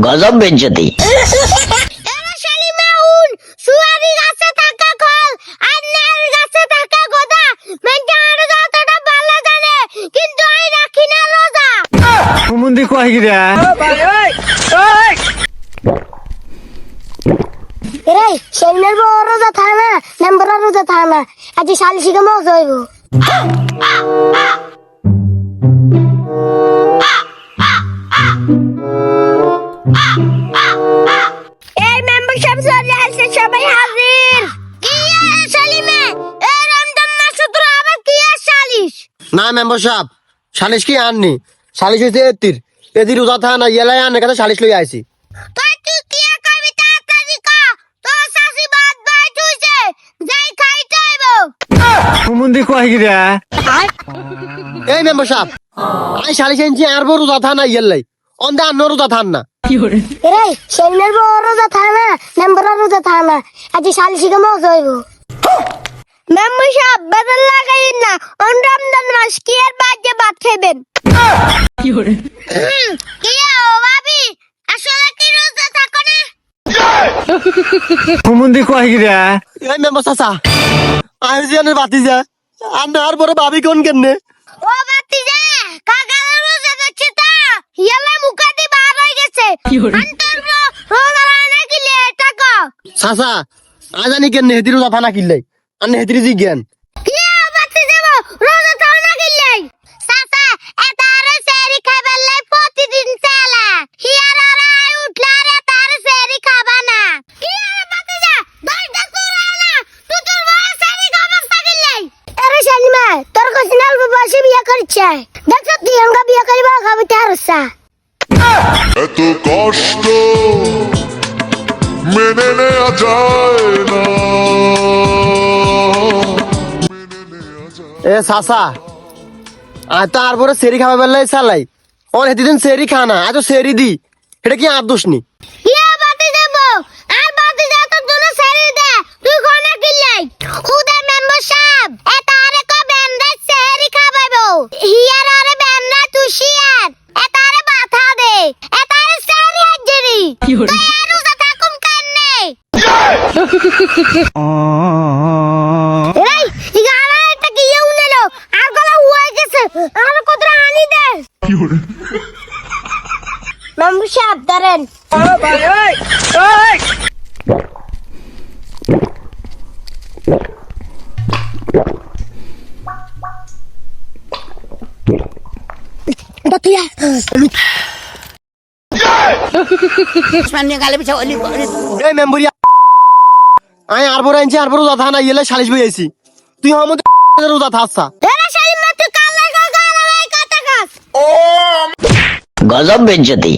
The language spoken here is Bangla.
গজব বেজ্জতি। মুন্দি কয় গিরা রে সেলনের বড় রোজা থানা নাম্বার রোজা থানা আজ শালিশিকে মজা হইব। এই মেম্বারশিপ চলে আসছে, সবাই হাজির। কি আর সালিমে এই রমজান মাসে তোরা আবার কি আর শালিশ? না মেম্বার সাহেব, সালিশ কি আননি, সালিশ হইছে এদির রোজা থানা ইয়েলাই আনে কাছে সালিশ লই আইছি। তুই কি আর কবি তাড়াতাড়ি কা, তোর শাশি বাদ বাইট হইছে, যাই খাইতে হইব। মুন্দি কয় গিরা এই মেম্বার সাহেব, আই সালিশ আনছি আর বড় রোজা থানা ইয়েলাই অন্দে আন্ন রোজা থান না। রে সেলনের বড় রোজা থানা নাম্বার রোজা থানা আজ শালিশিকে মজা হইব। মেম্বার সাহেব বেদল লাগাইন না, অন রমজান মাস কি আর বাজে ভাত খাইবেন? কি ও ভাবি আসলে কি রোজা থাকো না? মুন্দি কয় গিরা এই মেম্বার চাচা, আই জিয়ানের বাতি যা আন্না আর বড় ভাবি কোন কেনে ও বাতি যা কাকালা রোজা দেখছে তা ইয়ালা মুখা দি বার হয়ে গেছে। আন্তর রোজা রানা গিলে টাকা চাচা আজানি কেনে হেদির রোজা থানা কিনলাই আন্নে হেদির জি জ্ঞান কি বাতি দেব রোজা থানা গিলে সাসা এতারে সেরি খাবার লাই প্রতিদিন চালা হিয়ার ওরা উঠলা রে তার সেরি খাবা না। কি বাতি যা দশটা তোরা না তুতুর বয়স সেরি খাবার গিলে। আরে শালিমা তোর কাছে অল্প বয়সে বিয়ে করছে, দেখছ তুই আমগা বিয়ে করিবা খাবি তারসা। এত কষ্ট মেনে নেওয়া যায় না। এ চাচা আয় তো আর বড় সেরি খাবার বেলাই চালাই ওর হেদিন সেরি খানা আজ সেরি দি এটা কি আর দোষ নি। ইয়া বাতি দেব আর বাতি যা তো দুনো সেরি দে তুই কোনা গিলাই খুদা মেম্বার সাহেব এতারে কো বেন্দা সেরি খাবাইবো হিয়ার আরে বেন্দা তুশিয়ার এতারে মাথা দে এতারে সেরি হাজরি তুই আর রোজা থাকুম কান্নে। এই ইগালা এটা কি ইউনেলো আর গলা হয়ে গেছে আর কতরা আনি দে। মেম্বার সাহেব ধরেন। এই মেম্বরিয়া আয় আর বড় আনছি আর বড় রোজা থানা ইয়েলাই সালিশ বই আইছি তুই আমাদের রোজা থাকছা গজব বেজ্জতি।